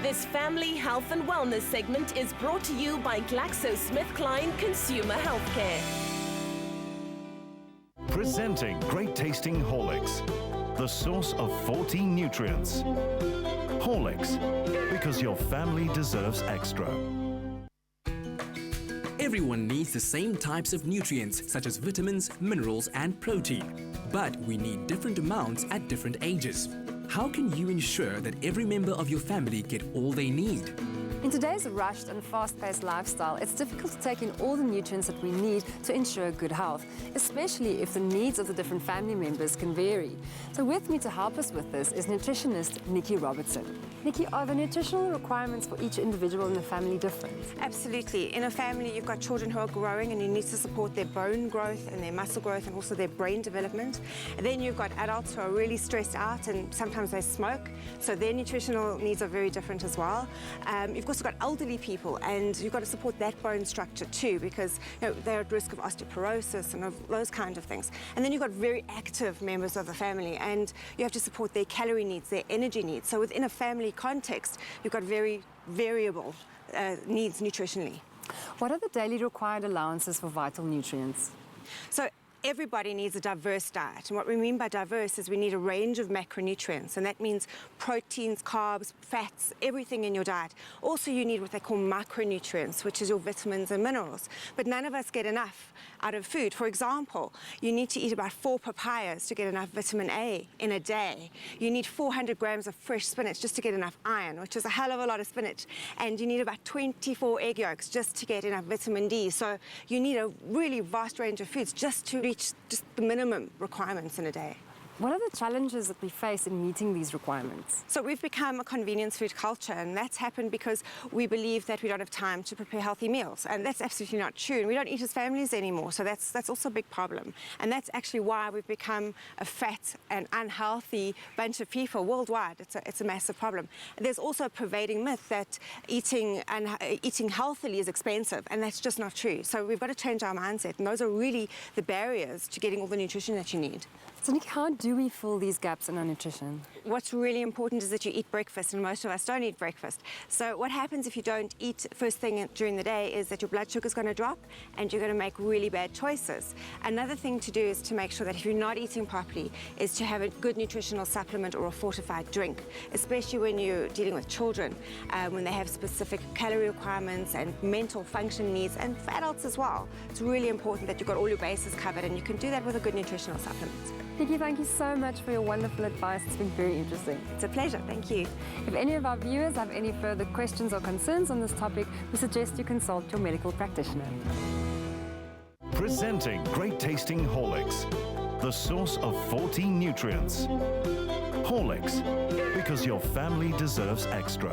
This family health and wellness segment is brought to you by GlaxoSmithKline Consumer Healthcare. Presenting great tasting HORLICKS, the source of 14 nutrients. HORLICKS, because your family deserves extra. Everyone needs the same types of nutrients such as vitamins, minerals and protein. But we need different amounts at different ages. How can you ensure that every member of your family get all they need? In today's rushed and fast-paced lifestyle, it's difficult to take in all the nutrients that we need to ensure good health, especially if the needs of the different family members can vary. So with me to help us with this is nutritionist Nikki Robertson. Nikki, are the nutritional requirements for each individual in the family different? Absolutely. In a family, you've got children who are growing and you need to support their bone growth and their muscle growth and also their brain development. And then you've got adults who are really stressed out and sometimes they smoke, so their nutritional needs are very different as well. You've also got elderly people and you've got to support that bone structure too, because they're at risk of osteoporosis and of those kind of things. And then you've got very active members of the family and you have to support their calorie needs, their energy needs. So within a family context, you've got very variable needs nutritionally. What are the daily required allowances for vital nutrients? So everybody needs a diverse diet. And what we mean by diverse is we need a range of macronutrients, and that means proteins, carbs, fats, everything in your diet. Also, you need what they call micronutrients, which is your vitamins and minerals. But none of us get enough out of food. For example, you need to eat about 4 papayas to get enough vitamin A in a day. You need 400 grams of fresh spinach just to get enough iron, which is a hell of a lot of spinach. And you need about 24 egg yolks just to get enough vitamin D. So you need a really vast range of foods just to reach just the minimum requirements in a day. What are the challenges that we face in meeting these requirements? So we've become a convenience food culture, and that's happened because we believe that we don't have time to prepare healthy meals, and that's absolutely not true. And we don't eat as families anymore, so that's also a big problem. And that's actually why we've become a fat and unhealthy bunch of people worldwide. It's a massive problem. And there's also a pervading myth that eating healthily is expensive, and that's just not true. So we've got to change our mindset, and those are really the barriers to getting all the nutrition that you need. So Nikki, how do we fill these gaps in our nutrition? What's really important is that you eat breakfast, and most of us don't eat breakfast. So what happens if you don't eat first thing during the day is that your blood sugar is going to drop and you're going to make really bad choices. Another thing to do is to make sure that if you're not eating properly is to have a good nutritional supplement or a fortified drink, especially when you're dealing with children, when they have specific calorie requirements and mental function needs, and for adults as well. It's really important that you've got all your bases covered, and you can do that with a good nutritional supplement. Nikki, thank you so much for your wonderful advice. It's been very interesting. It's a pleasure. Thank you. If any of our viewers have any further questions or concerns on this topic, we suggest you consult your medical practitioner. Presenting great tasting HORLICKS, the source of 14 nutrients. HORLICKS, because your family deserves extra.